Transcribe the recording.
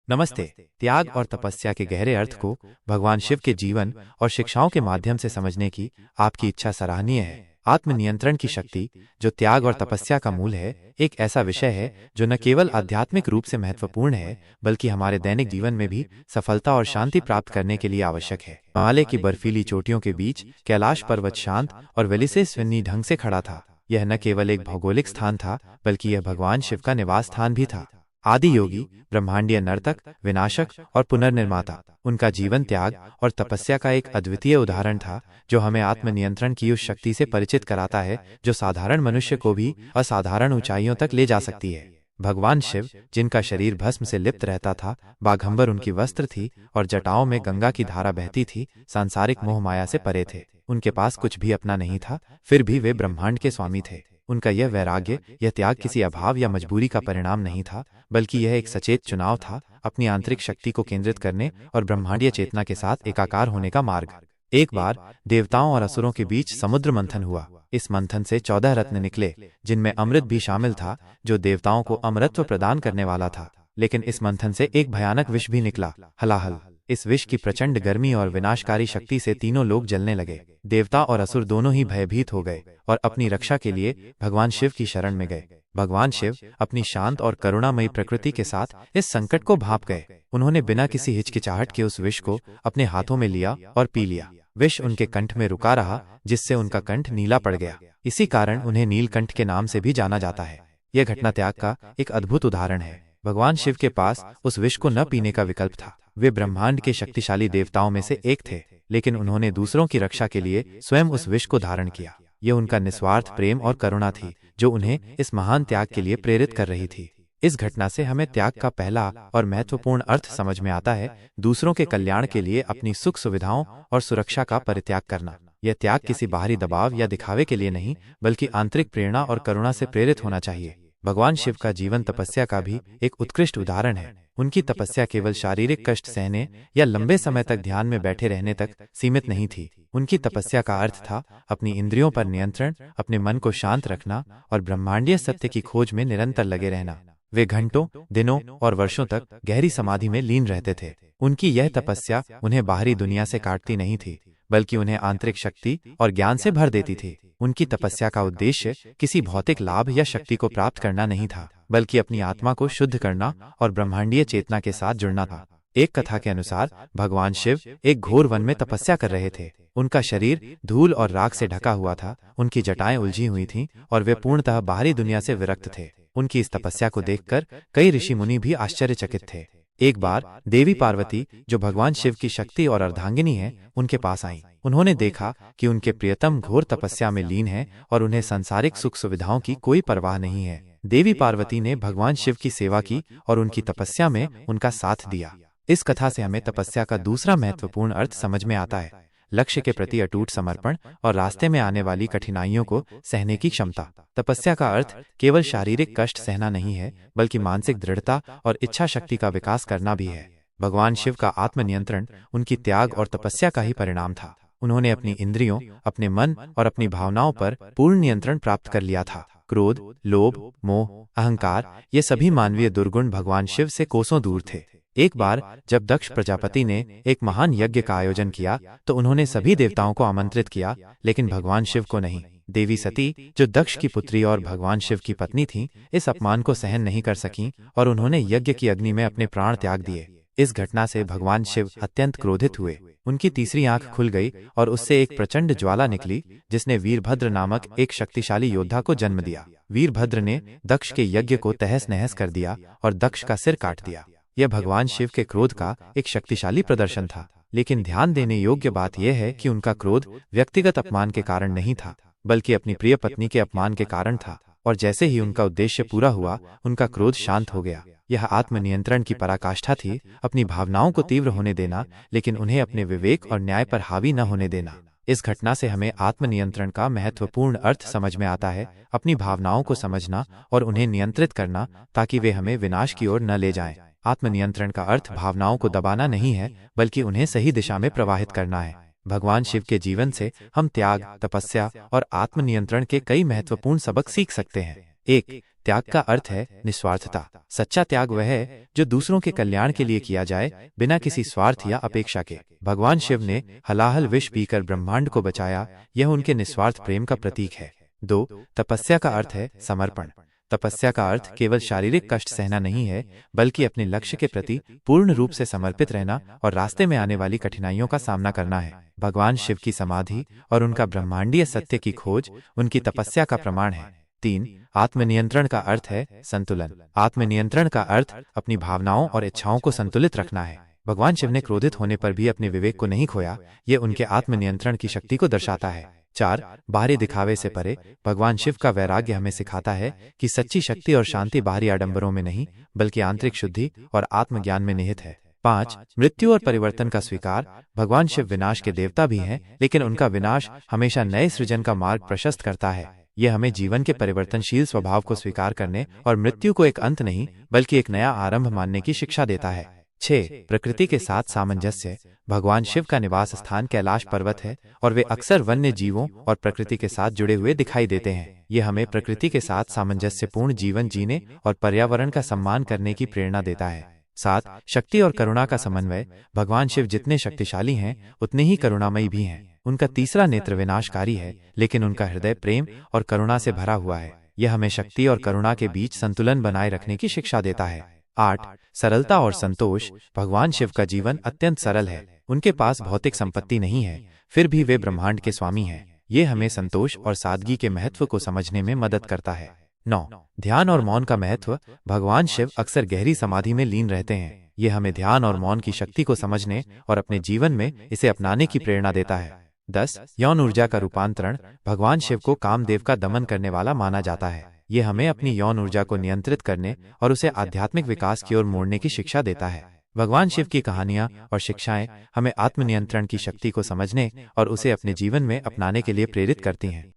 नमस्ते। त्याग और तपस्या के गहरे अर्थ को भगवान शिव के जीवन और शिक्षाओं के माध्यम से समझने की आपकी इच्छा सराहनीय है। आत्मनियंत्रण की शक्ति, जो त्याग और तपस्या का मूल है, एक ऐसा विषय है जो न केवल आध्यात्मिक रूप से महत्वपूर्ण है, बल्कि हमारे दैनिक जीवन में भी सफलता और शांति प्राप्त करने के लिए आवश्यक है। हिमालय की बर्फीली चोटियों के बीच कैलाश पर्वत शांत और वेलिसेस्वनी ढंग से खड़ा था। यह न केवल एक भौगोलिक स्थान था, बल्कि यह भगवान शिव का निवास स्थान भी था। आदि योगी, ब्रह्मांडीय नर्तक, विनाशक और पुनर्निर्माता, उनका जीवन त्याग और तपस्या का एक अद्वितीय उदाहरण था, जो हमें आत्मनियंत्रण की उस शक्ति से परिचित कराता है जो साधारण मनुष्य को भी असाधारण ऊंचाइयों तक ले जा सकती है। भगवान शिव, जिनका शरीर भस्म से लिप्त रहता था, बाघंबर उनकी वस्त्र थी और जटाओं में गंगा की धारा बहती थी, सांसारिक मोह माया से परे थे। उनके पास कुछ भी अपना नहीं था, फिर भी वे ब्रह्मांड के स्वामी थे। उनका यह वैराग्य, यह त्याग किसी अभाव या मजबूरी का परिणाम नहीं था, बल्कि यह एक सचेत चुनाव था, अपनी आंतरिक शक्ति को केंद्रित करने और ब्रह्मांडीय चेतना के साथ एकाकार होने का मार्ग। एक बार देवताओं और असुरों के बीच समुद्र मंथन हुआ। इस मंथन से 14 रत्न निकले, जिनमें अमृत भी शामिल था, जो देवताओं को अमरत्व प्रदान करने वाला था। लेकिन इस मंथन से एक भयानक विष भी निकला, हलाहल। इस विष की प्रचंड गर्मी और विनाशकारी शक्ति से तीनों लोग जलने लगे। देवता और असुर दोनों ही भयभीत हो गए और अपनी रक्षा के लिए भगवान शिव की शरण में गए। भगवान शिव अपनी शांत और करुणामयी प्रकृति के साथ इस संकट को भांप गए। उन्होंने बिना किसी हिचकिचाहट के उस विष को अपने हाथों में लिया और पी लिया। विष उनके कंठ में रुका रहा, जिससे उनका कंठ नीला पड़ गया। इसी कारण उन्हें नीलकंठ के नाम से भी जाना जाता है। यह घटना त्याग का एक अद्भुत उदाहरण है। भगवान शिव के पास उस विष को न पीने का विकल्प था। वे ब्रह्मांड के शक्तिशाली देवताओं में से एक थे, लेकिन उन्होंने दूसरों की रक्षा के लिए स्वयं उस विष को धारण किया। यह उनका निस्वार्थ प्रेम और करुणा थी, जो उन्हें इस महान त्याग के लिए प्रेरित कर रही थी। इस घटना से हमें त्याग का पहला और महत्वपूर्ण अर्थ समझ में आता है, दूसरों के कल्याण के लिए अपनी सुख सुविधाओं और सुरक्षा का परित्याग करना। यह त्याग किसी बाहरी दबाव या दिखावे के लिए नहीं, बल्कि आंतरिक प्रेरणा और करुणा से प्रेरित होना चाहिए। भगवान शिव का जीवन तपस्या का भी एक उत्कृष्ट उदाहरण है। उनकी तपस्या केवल शारीरिक कष्ट सहने या लंबे समय तक ध्यान में बैठे रहने तक सीमित नहीं थी। उनकी तपस्या का अर्थ था अपनी इंद्रियों पर नियंत्रण, अपने मन को शांत रखना और ब्रह्मांडीय सत्य की खोज में निरंतर लगे रहना। वे घंटों, दिनों और वर्षों तक गहरी समाधि में लीन रहते थे। उनकी यह तपस्या उन्हें बाहरी दुनिया से काटती नहीं थी, बल्कि उन्हें आंतरिक शक्ति और ज्ञान से भर देती थी। उनकी तपस्या का उद्देश्य किसी भौतिक लाभ या शक्ति को प्राप्त करना नहीं था, बल्कि अपनी आत्मा को शुद्ध करना और ब्रह्मांडीय चेतना के साथ जुड़ना था। एक कथा के अनुसार भगवान शिव एक घोर वन में तपस्या कर रहे थे। उनका शरीर धूल और राख से ढका हुआ था, उनकी जटाएं उलझी हुई थीं और वे पूर्णतः बाहरी दुनिया से विरक्त थे। उनकी इस तपस्या को देखकर कई ऋषि मुनि भी आश्चर्यचकित थे। एक बार देवी पार्वती, जो भगवान शिव की शक्ति और अर्धांगिनी है, उनके पास आईं। उन्होंने देखा कि उनके प्रियतम घोर तपस्या में लीन है और उन्हें सांसारिक सुख सुविधाओं की कोई परवाह नहीं है। देवी पार्वती ने भगवान शिव की सेवा की और उनकी तपस्या में उनका साथ दिया। इस कथा से हमें तपस्या का दूसरा महत्वपूर्ण अर्थ समझ में आता है, लक्ष्य के प्रति अटूट समर्पण और रास्ते में आने वाली कठिनाइयों को सहने की क्षमता। तपस्या का अर्थ केवल शारीरिक कष्ट सहना नहीं है, बल्कि मानसिक दृढ़ता और इच्छा शक्ति का विकास करना भी है। भगवान शिव का आत्मनियंत्रण उनकी त्याग और तपस्या का ही परिणाम था। उन्होंने अपनी इंद्रियों, अपने मन और अपनी भावनाओं पर पूर्ण नियंत्रण प्राप्त कर लिया था। क्रोध, लोभ, मोह, अहंकार, ये सभी मानवीय दुर्गुण भगवान शिव से कोसों दूर थे। एक बार जब दक्ष प्रजापति ने एक महान यज्ञ का आयोजन किया, तो उन्होंने सभी देवताओं को आमंत्रित किया, लेकिन भगवान शिव को नहीं। देवी सती, जो दक्ष की पुत्री और भगवान शिव की पत्नी थीं, इस अपमान को सहन नहीं कर सकीं और उन्होंने यज्ञ की अग्नि में अपने प्राण त्याग दिए। इस घटना से भगवान शिव अत्यंत क्रोधित हुए। उनकी तीसरी आंख खुल गई और उससे एक प्रचंड ज्वाला निकली, जिसने वीरभद्र नामक एक शक्तिशाली योद्धा को जन्म दिया। वीरभद्र ने दक्ष के यज्ञ को तहस नहस कर दिया और दक्ष का सिर काट दिया। यह भगवान शिव के क्रोध का एक शक्तिशाली प्रदर्शन था। लेकिन ध्यान देने योग्य बात यह है कि उनका क्रोध व्यक्तिगत अपमान के कारण नहीं था, बल्कि अपनी प्रिय पत्नी के अपमान के कारण था। और जैसे ही उनका उद्देश्य पूरा हुआ, उनका क्रोध शांत हो गया। यह आत्मनियंत्रण की पराकाष्ठा थी, अपनी भावनाओं को तीव्र होने देना, लेकिन उन्हें अपने विवेक और न्याय पर हावी न होने देना। इस घटना से हमें आत्मनियंत्रण का महत्वपूर्ण अर्थ समझ में आता है, अपनी भावनाओं को समझना और उन्हें नियंत्रित करना, ताकि वे हमें विनाश की ओर न ले जाएं। आत्मनियंत्रण का अर्थ भावनाओं को दबाना नहीं है, बल्कि उन्हें सही दिशा में प्रवाहित करना है। भगवान शिव के जीवन से हम त्याग, तपस्या और आत्मनियंत्रण के कई महत्वपूर्ण सबक सीख सकते हैं। 1. त्याग का अर्थ है निस्वार्थता। सच्चा त्याग वह है जो दूसरों के कल्याण के लिए किया जाए, बिना किसी स्वार्थ या अपेक्षा के। भगवान शिव ने हलाहल विष पीकर ब्रह्मांड को बचाया, यह उनके निस्वार्थ प्रेम का प्रतीक है। 2. तपस्या का अर्थ है समर्पण। तपस्या का अर्थ केवल शारीरिक कष्ट सहना नहीं है, बल्कि अपने लक्ष्य के प्रति पूर्ण रूप से समर्पित रहना और रास्ते में आने वाली कठिनाइयों का सामना करना है। भगवान शिव की समाधि और उनका ब्रह्मांडीय सत्य की खोज उनकी तपस्या का प्रमाण है। 3. आत्मनियंत्रण का अर्थ है संतुलन। आत्मनियंत्रण का अर्थ अपनी भावनाओं और इच्छाओं को संतुलित रखना है। भगवान शिव ने क्रोधित होने पर भी अपने विवेक को नहीं खोया, ये उनके आत्मनियंत्रण की शक्ति को दर्शाता है। 4. बाहरी दिखावे से परे। भगवान शिव का वैराग्य हमें सिखाता है कि सच्ची शक्ति और शांति बाहरी आडंबरों में नहीं, बल्कि आंतरिक शुद्धि और आत्मज्ञान में निहित है। 5. मृत्यु और परिवर्तन का स्वीकार। भगवान शिव विनाश के देवता भी हैं, लेकिन उनका विनाश हमेशा नए सृजन का मार्ग प्रशस्त करता है। यह हमें जीवन के परिवर्तनशील स्वभाव को स्वीकार करने और मृत्यु को एक अंत नहीं, बल्कि एक नया आरंभ मानने की शिक्षा देता है। 6. प्रकृति के साथ सामंजस्य। भगवान शिव का निवास स्थान कैलाश पर्वत है और वे अक्सर वन्य जीवों और प्रकृति के साथ जुड़े हुए दिखाई देते हैं। ये हमें प्रकृति के साथ सामंजस्यपूर्ण जीवन जीने और पर्यावरण का सम्मान करने की प्रेरणा देता है। 7. शक्ति और करुणा का समन्वय। भगवान शिव जितने शक्तिशाली हैं, उतने ही करुणामयी भी हैं। उनका तीसरा नेत्र विनाशकारी है, लेकिन उनका हृदय प्रेम और करुणा से भरा हुआ है। यह हमें शक्ति और करुणा के बीच संतुलन बनाए रखने की शिक्षा देता है। 8. सरलता और संतोष। भगवान शिव का जीवन अत्यंत सरल है। उनके पास भौतिक संपत्ति नहीं है, फिर भी वे ब्रह्मांड के स्वामी हैं। ये हमें संतोष और सादगी के महत्व को समझने में मदद करता है। 9. ध्यान और मौन का महत्व। भगवान शिव अक्सर गहरी समाधि में लीन रहते हैं। ये हमें ध्यान और मौन की शक्ति को समझने और अपने जीवन में इसे अपनाने की प्रेरणा देता है। 10. यौन ऊर्जा का रूपांतरण। भगवान शिव को कामदेव का दमन करने वाला माना जाता है। ये हमें अपनी यौन ऊर्जा को नियंत्रित करने और उसे आध्यात्मिक विकास की ओर मोड़ने की शिक्षा देता है। भगवान शिव की कहानियां और शिक्षाएं हमें आत्मनियंत्रण की शक्ति को समझने और उसे अपने जीवन में अपनाने के लिए प्रेरित करती हैं।